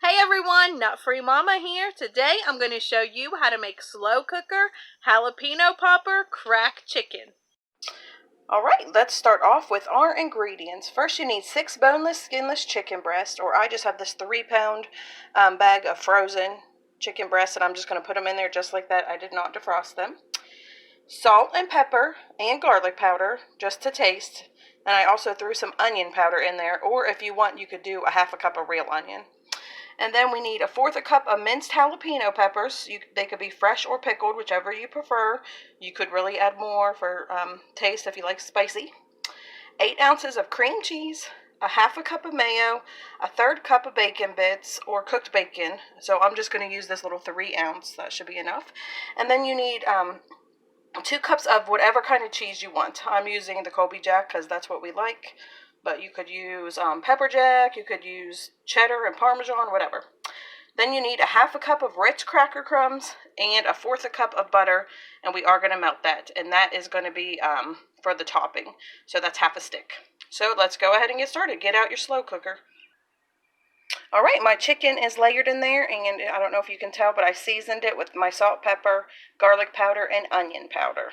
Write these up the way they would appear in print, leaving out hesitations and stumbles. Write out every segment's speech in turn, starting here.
Hey everyone, Nut Free Mama here. Today I'm going to show you how to make slow cooker jalapeno popper crack chicken. Alright, let's start off with our ingredients. First you need 6 boneless, skinless chicken breasts, or I just have this 3-pound bag of frozen chicken breasts, and I'm just going to put them in there just like that. I did not defrost them. Salt and pepper and garlic powder just to taste, and I also threw some onion powder in there, or if you want you could do a half a cup of real onion. And then we need 1/4 cup of minced jalapeno peppers. They could be fresh or pickled, whichever you prefer. You could really add more for taste if you like spicy. 8 ounces of cream cheese, a half a cup of mayo, a 1/3 cup of bacon bits or cooked bacon. So I'm just going to use this little 3 ounce. That should be enough. And then you need 2 cups of whatever kind of cheese you want. I'm using the Colby Jack because that's what we like. But you could use pepper jack, you could use cheddar and Parmesan, whatever. Then you need a half a cup of Ritz cracker crumbs and 1/4 cup of butter, and we are going to melt that. And that is going to be for the topping. So that's half a stick. So let's go ahead and get started. Get out your slow cooker. Alright, my chicken is layered in there, and I don't know if you can tell, but I seasoned it with my salt, pepper, garlic powder, and onion powder.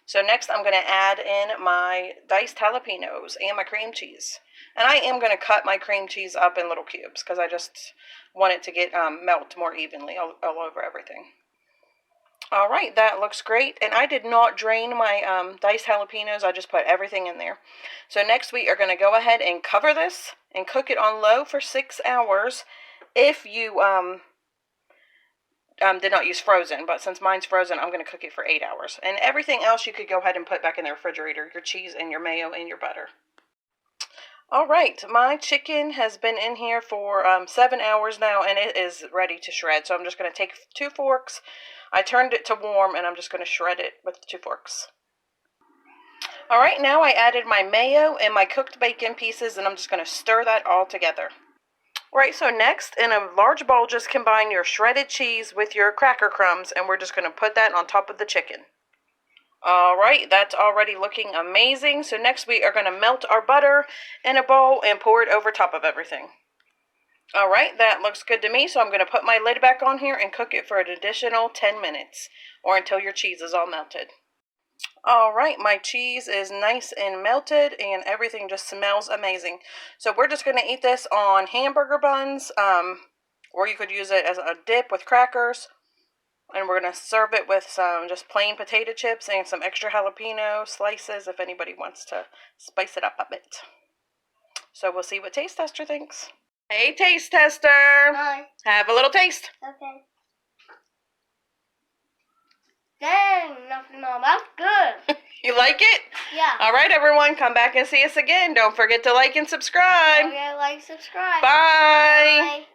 So next I'm going to add in my diced jalapenos and my cream cheese. And I am going to cut my cream cheese up in little cubes because I just want it to get melt more evenly all over everything. Alright, that looks great. And I did not drain my diced jalapenos. I just put everything in there. So next we are going to go ahead and cover this and cook it on low for 6 hours. If you did not use frozen, but since mine's frozen, I'm going to cook it for 8 hours. And everything else you could go ahead and put back in the refrigerator, your cheese and your mayo and your butter. Alright, my chicken has been in here for 7 hours now, and it is ready to shred. So I'm just going to take 2 forks. I turned it to warm, and I'm just going to shred it with 2 forks. Alright, now I added my mayo and my cooked bacon pieces, and I'm just going to stir that all together. Alright, so next, in a large bowl, just combine your shredded cheese with your cracker crumbs, and we're just going to put that on top of the chicken. Alright, that's already looking amazing. So next we are going to melt our butter in a bowl and pour it over top of everything. Alright, that looks good to me, so I'm going to put my lid back on here and cook it for an additional 10 minutes, or until your cheese is all melted. Alright, my cheese is nice and melted, and everything just smells amazing. So we're just going to eat this on hamburger buns, or you could use it as a dip with crackers. And we're going to serve it with some just plain potato chips and some extra jalapeno slices if anybody wants to spice it up a bit. So we'll see what Taste Tester thinks. Hey, Taste Tester! Hi. Have a little taste. Okay. Dang, nothing on. That's good. You like it? Yeah. Alright, everyone, come back and see us again. Don't forget to like and subscribe. Okay, like, subscribe. Bye. Bye.